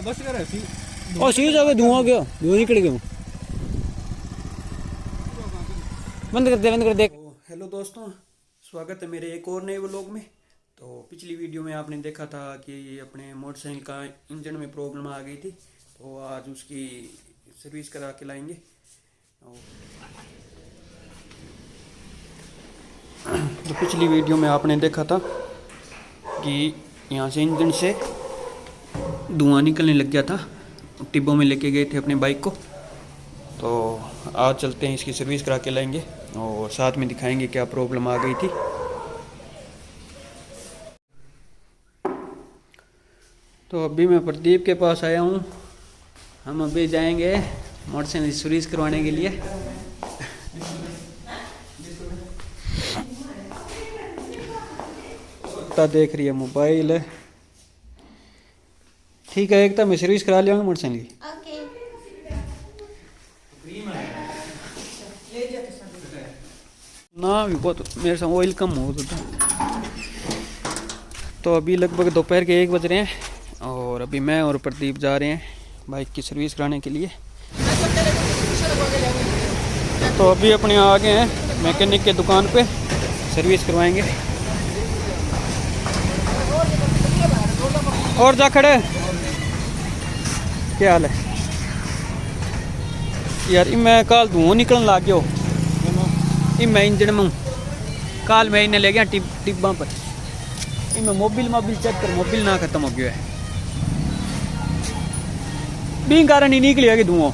बस कर और सी जाके धुआं गया, धुआं निकल गया। बंद कर दे। हेलो दोस्तों, स्वागत है मेरे एक और नए व्लॉग में। तो पिछली वीडियो में आपने देखा था कि अपने मोटरसाइकिल का इंजन में प्रॉब्लम आ गई थी, तो आज उसकी सर्विस करा के लाएंगे। तो पिछली वीडियो में आपने देखा था कि यहाँ से इंजन से धुआं निकलने लग गया था, टिब्बों में लेके गए थे अपने बाइक को। तो आज चलते हैं, इसकी सर्विस करा के लाएंगे और साथ में दिखाएंगे क्या प्रॉब्लम आ गई थी। तो अभी मैं प्रदीप के पास आया हूँ। हम अभी जाएंगे मोटरसाइकिल सर्विस करवाने के लिए। देख रही है मोबाइल, ठीक है। एक तो मैं सर्विस करा लिया मोटरसाइकिल की। ना भी बहुत मेरे साथ ऑयल कम हो था। तो अभी लगभग दोपहर के 1 बज रहे हैं और अभी मैं और प्रदीप जा रहे हैं बाइक की सर्विस कराने के लिए। तो अभी अपने आ गए हैं मैकेनिक के दुकान पे, सर्विस करवाएंगे। और जा खड़े, क्या हाल है यार? मैं कल धुआं निकलन लग गया मैं इंजन में। कल मैं इन्हें ले गया टिब्बा पर। इनमें मोबिल चेक कर, मोबिल ना खत्म हो गया है, बी कारण ही निकलिया कि धुआं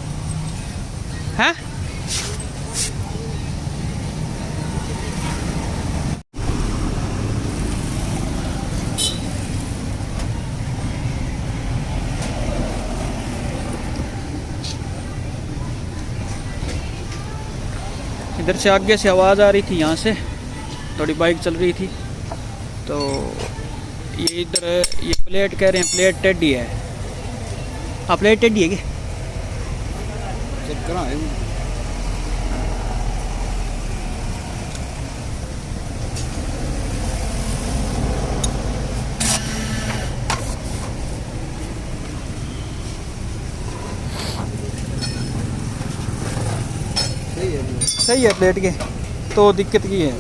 है। इधर से आगे से आवाज़ आ रही थी, यहाँ से थोड़ी बाइक चल रही थी। तो ये इधर ये प्लेट कह रहे हैं, प्लेट टेढ़ी है। हाँ, प्लेट टेढ़ी है क्या? चेक करा है। सही है प्लेट के, तो दिक्कत की है।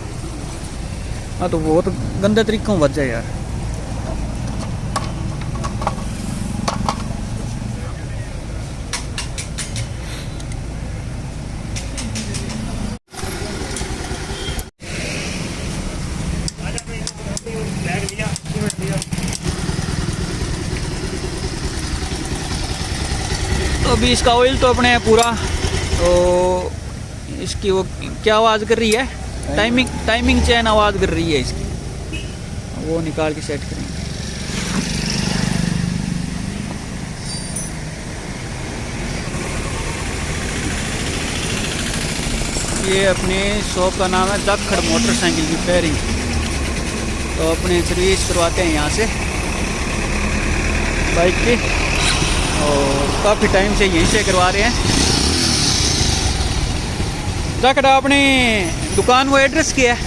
हाँ, तो बहुत गंदे तरीकों बच जाए यार। तो अभी इसका ऑयल तो अपने पूरा, तो इसकी वो क्या आवाज़ कर रही है, टाइमिंग चेन आवाज़ कर रही है इसकी, वो निकाल के सेट करेंगे। ये अपने शॉप का नाम है दखड़ मोटरसाइकिल रिपेयरिंग। तो अपने सर्विस करवाते हैं यहाँ से बाइक की, और काफ़ी टाइम से यहीं से करवा रहे हैं। जाकर अपनी दुकान वो एड्रेस क्या है?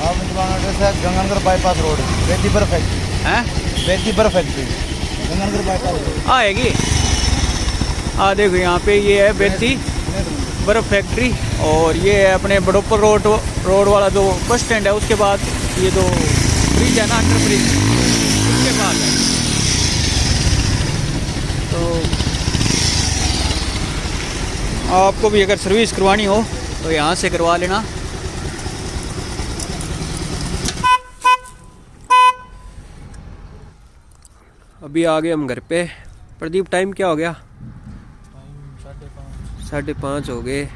आपकी दुकान एड्रेस है गंगानगर बाईपास रोड, बेदीबर फैक्ट्री। हैं? बेदीबर फैक्ट्री, गंगानगर बाईपास रोड आएगी। देखो यहाँ पे ये है बेदी बर्फ फैक्ट्री, और ये है अपने बड़ोपर रोड वाला जो बस स्टैंड है, उसके बाद ये जो ब्रिज है ना, अंडर ब्रिज, उसके बाद है। तो आपको भी अगर सर्विस करवानी हो तो यहाँ से करवा लेना। अभी आ गए हम घर पे। प्रदीप, टाइम क्या हो गया? टाइम 5:30 हो गए।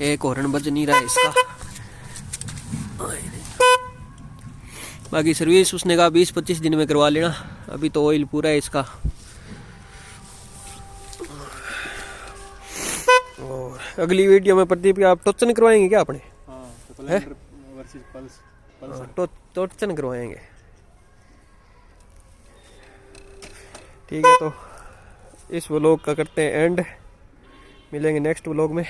एक हॉर्न बज नहीं रहा है इसका। बाकी सर्विस उसने कहा 20-25 दिन में करवा लेना। अभी तो ऑयल पूरा है इसका। और अगली वीडियो में प्रदीप की आप टोचन करवाएंगे क्या अपने? टोचन करवाएंगे, ठीक है। तो इस व्लॉग का करते हैं एंड, मिलेंगे नेक्स्ट व्लॉग में।